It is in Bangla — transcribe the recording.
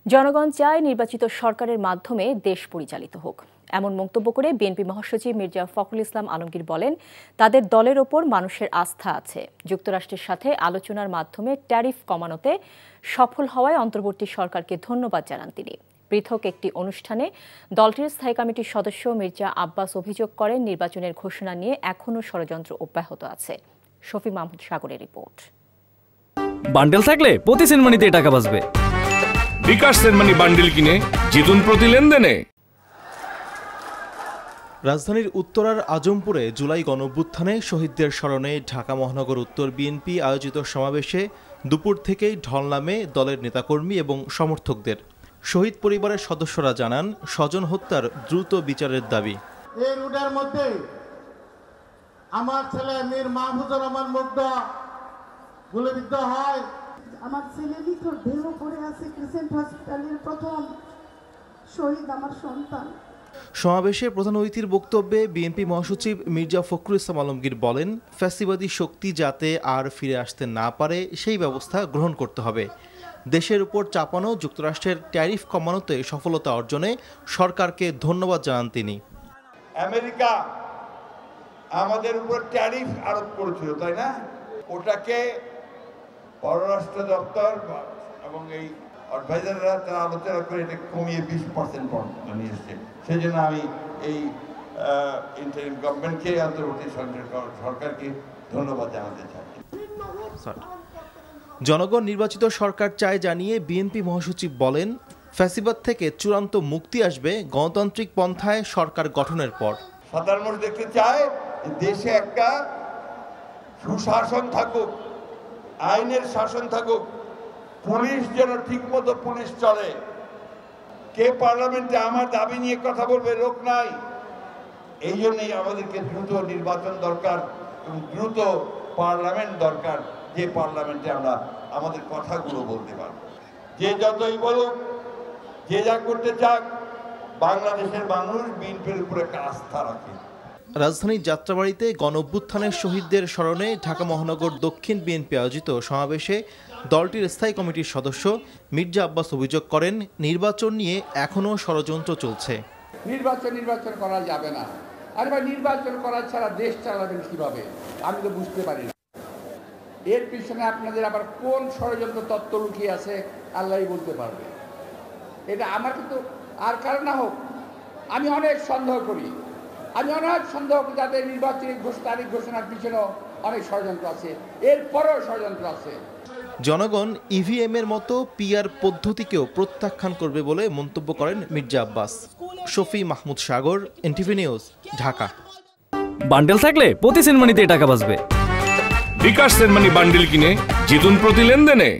জনগণ চায় নির্বাচিত সরকারের মাধ্যমে দেশ পরিচালিত হোক, এমন মন্তব্য করে বিএনপি মহাসচিব মির্জা ফখরুল ইসলাম আলমগীর বলেন, তাদের দলের ওপর মানুষের আস্থা আছে। যুক্তরাষ্ট্রের সাথে আলোচনার মাধ্যমে ট্যারিফ কমানোতে সফল হওয়ায় অন্তর্বর্তী সরকারকে ধন্যবাদ জানান তিনি। পৃথক একটি অনুষ্ঠানে দলটির স্থায়ী কমিটির সদস্য মির্জা আব্বাস অভিযোগ করেন, নির্বাচনের ঘোষণা নিয়ে এখনও ষড়যন্ত্র অব্যাহত আছে। শফি মাহমুদ সাগরের রিপোর্ট। বান্ডেল থাকলে প্রতি সেনমানিতে টাকা বাঁচবে। বিকাশ সেনমানি বান্ডেল কিনে জিতুন প্রতি লেনদেনে। রাজধানীর উত্তরার আজমপুরে জুলাই গণঅভ্যুত্থানে শহীদদের স্মরণে ঢাকা মহানগর উত্তর বিএনপি আয়োজিত সমাবেশে দুপুর থেকেই ঢল নামে দলের নেতাকর্মী এবং সমর্থকদের। শহীদ পরিবারের সদস্যরা জানান, স্বজন হত্যার দ্রুত বিচারের দাবি। এই রুটের মধ্যে আমার ছেলে মীর মাহফুজুর রহমান মুগ্ধ গুলিবিদ্ধ হয়। আমার ছেলে নিথর দেহ পড়ে আছে ক্রিসেন্ট হসপিটালের প্রথম শহীদ আমার সন্তান। সমাবেশে প্রধান অতিথির বক্তব্যে বিএনপি মহাসচিব মির্জা ফখরুল ইসলাম আলমগীর বলেন, ফ্যাসিবাদী শক্তি যাতে আর ফিরে আসতে না পারে সেই ব্যবস্থা গ্রহণ করতে হবে। দেশের উপর চাপানো যুক্তরাষ্ট্রের ট্যারিফ কমানোতে সফলতা অর্জনে সরকারকে ধন্যবাদ জানান তিনি। আমেরিকা আমাদের উপর ট্যারিফ আরোপ করেছিল, তাই না? ওটাকে পররাষ্ট্র দপ্তর এবং এই অ্যাডভাইজাররা তারা আলোচনা করে এটা কমিয়ে 20% পর্যন্ত নিয়ে এসছে। সেই জন্য আমি এই ইন্টারিম গভর্নমেন্টকে, অন্তর্বর্তী সরকারকে ধন্যবাদ জানাতে চাই। জনগণ নির্বাচিত সরকার চায় জানিয়ে বিএনপি মহাসচিব বলেন, ফ্যাসিবাদ থেকে চূড়ান্ত মুক্তি আসবে গণতান্ত্রিক পন্থায় সরকার গঠনের পর। সাধারণ মানুষ দেখতে চায় দেশে একটা সুশাসন থাকুক, আইনের শাসন থাকুক, পুলিশ যেন ঠিক মতো পুলিশ চলে। কে পার্লামেন্টে আমার দাবি নিয়ে কথা বলবে লোক নাই। এই জন্যই আমাদেরকে দ্রুত নির্বাচন দরকার এবং দ্রুত পার্লামেন্ট দরকার, যে পার্লামেন্টে আমরা আমাদের কথাগুলো বলতে পারব। যে যতই বলুক, যে যা করতে চাক, বাংলাদেশের মানুষ বিএনপির উপরে একটা আস্থা রাখে। রাজধানীর যাত্রাবাড়িতে গণঅভ্যুত্থানের শহীদদের স্মরণে ঢাকা মহানগর দক্ষিণ বিএনপি আয়োজিত সমাবেশে দলটির স্থায়ী কমিটির সদস্য মির্জা আব্বাস অভিযোগ করেন, নির্বাচন নিয়ে এখনও ষড়যন্ত্র চলছে। নির্বাচন করা যাবে না। আর ভাই, নির্বাচন করা ছাড়া দেশ চালাবেন কিভাবে? আমি তো বুঝতে পারি না। এর পিছনে আপনাদের আবার কোন ষড়যন্ত্র তত্ত্ব লুকিয়ে আছে আল্লাহই বলতে পারবে। এটা আমার কিন্তু আর কারণ না হোক, আমি অনেক সন্দেহ করি। যাদের নির্বাচনী তারিখ ঘোষণার পিছনেও অনেক ষড়যন্ত্র আছে, এরপরেও ষড়যন্ত্র আছে। জনগণ ইভিএম এর মতো পিআর পদ্ধতিকেও প্রত্যাখ্যান করবে বলে মন্তব্য করেন মির্জা আব্বাস। শফি মাহমুদ সাগর, এনটিভি নিউজ, ঢাকা। বান্ডেল থাকলে প্রতি সেনমানিতে টাকা বাঁচবে। বিকাশ সেনমানি বান্ডেল কিনে জিতুন প্রতি লেনদেনে।